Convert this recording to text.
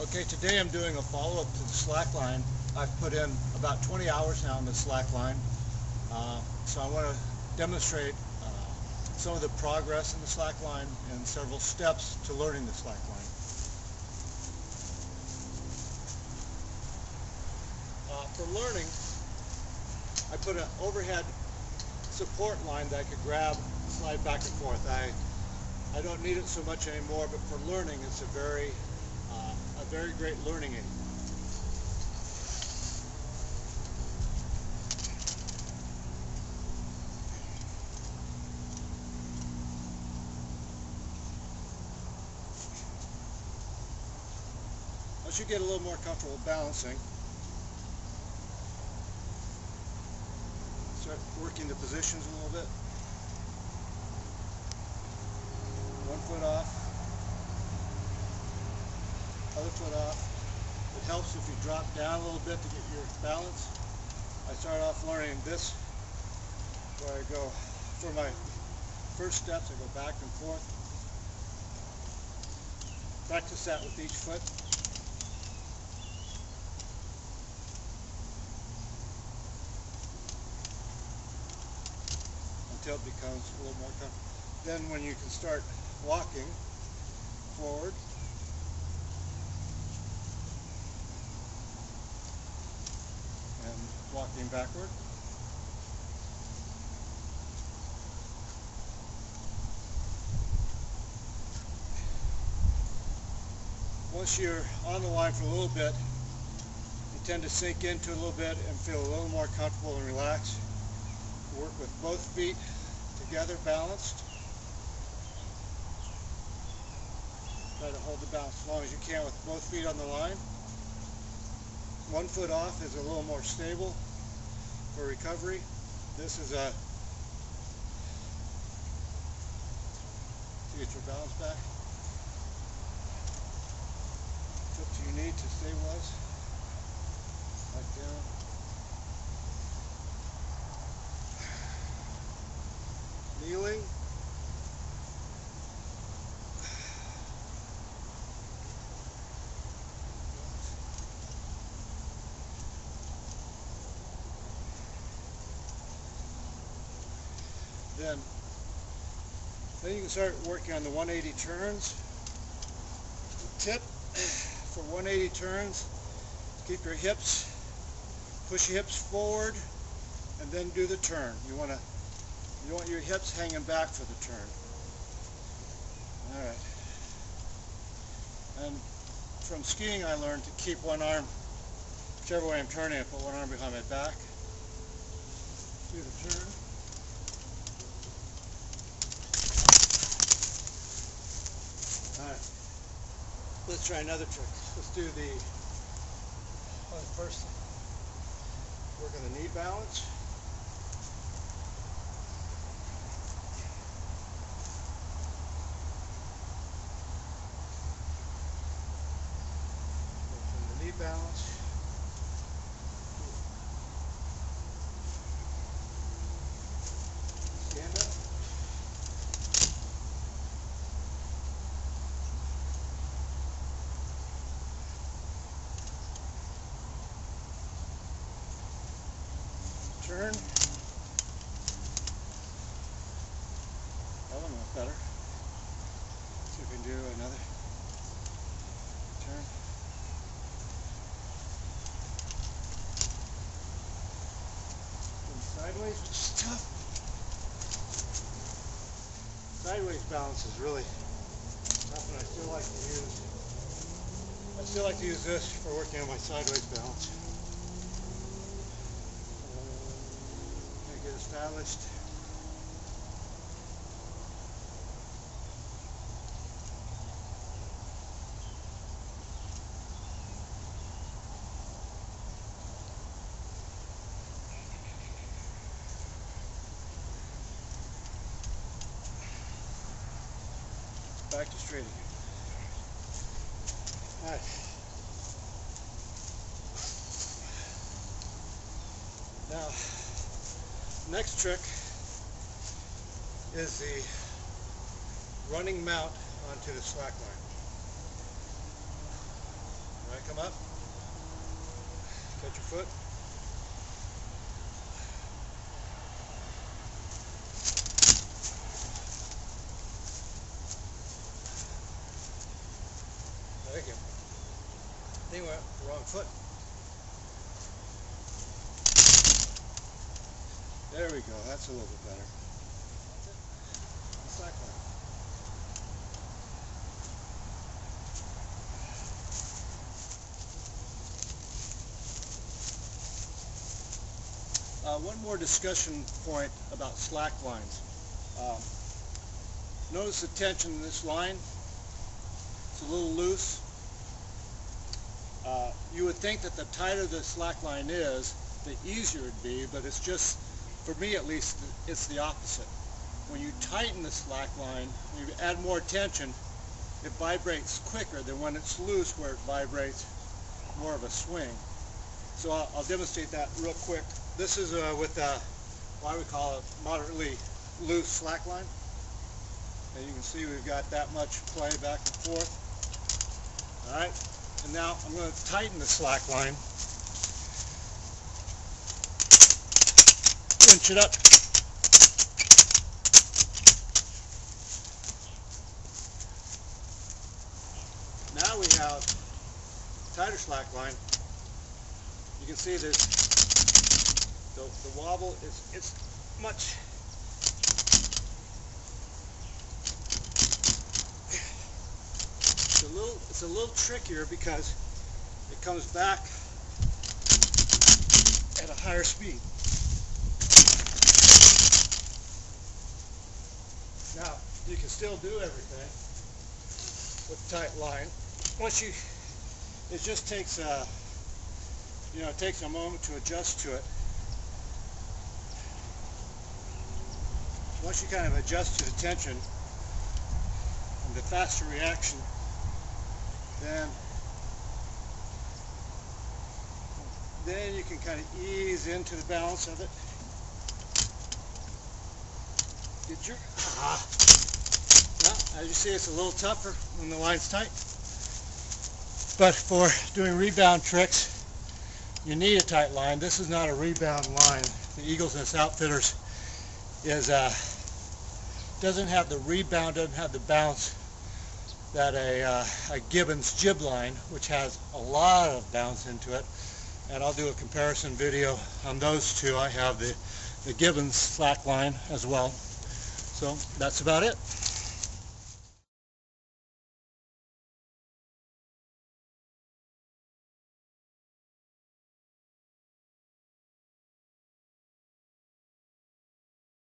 Okay, today I'm doing a follow-up to the Slackline. I've put in about 20 hours now in the Slackline, so I want to demonstrate some of the progress in the Slackline and several steps to learning the Slackline. For learning, I put an overhead support line that I could grab, slide back and forth. I don't need it so much anymore, but for learning, it's a very great learning aid. Once you get a little more comfortable balancing, start working the positions a little bit. One foot off, other foot off. It helps if you drop down a little bit to get your balance. I start off learning this, where I go, for my first steps, I go back and forth. Practice that with each foot. Until it becomes a little more comfortable. Then when you can start walking forward, and walking backward. Once you're on the line for a little bit, you tend to sink into it a little bit and feel a little more comfortable and relaxed. Work with both feet together, balanced. Try to hold the balance as long as you can with both feet on the line. One foot off is a little more stable for recovery. This is to get your balance back. It's up to your knee to stabilize. Back down. Kneeling. Then you can start working on the 180 turns. The tip for 180 turns, keep your hips, push your hips forward, and then do the turn. You don't want your hips hanging back for the turn. All right. And from skiing, I learned to keep one arm, whichever way I'm turning, I put one arm behind my back. Do the turn. Alright, let's try another trick. Let's do the first, work on the knee balance. Work on the knee balance. Stand up. Turn. That one went better. See if we can do another turn. And sideways, which is tough. Sideways balance is really tough, and I still like to use this for working on my sideways balance. Get established. Back to straight again. All right. Now, next trick is the running mount onto the slack line. All right, come up. Catch your foot. There you go. I think we're on the wrong foot. There we go. That's a little bit better. That's it. Slackline. One more discussion point about slack lines. Notice the tension in this line. It's a little loose. You would think that the tighter the slack line is, the easier it would be, but it's just, for me at least, it's the opposite. When you tighten the slack line, when you add more tension, it vibrates quicker than when it's loose, where it vibrates more of a swing. So I'll demonstrate that real quick. This is with what we call a moderately loose slack line. And you can see we've got that much play back and forth. All right, and now I'm going to tighten the slack line. Inch it up. Now we have tighter slack line. You can see there's the wobble it's much it's a little trickier because it comes back at a higher speed. Now you can still do everything with a tight line. It just takes it takes a moment to adjust to it. Once you kind of adjust to the tension and the faster reaction, then you can kind of ease into the balance of it. Well, as you see, it's a little tougher when the line's tight. But for doing rebound tricks, you need a tight line. This is not a rebound line. The Eagles Nest Outfitters doesn't have the rebound, doesn't have the bounce that a Gibbons jib line, which has a lot of bounce into it. And I'll do a comparison video on those two. I have the Gibbons slack line as well. So that's about it.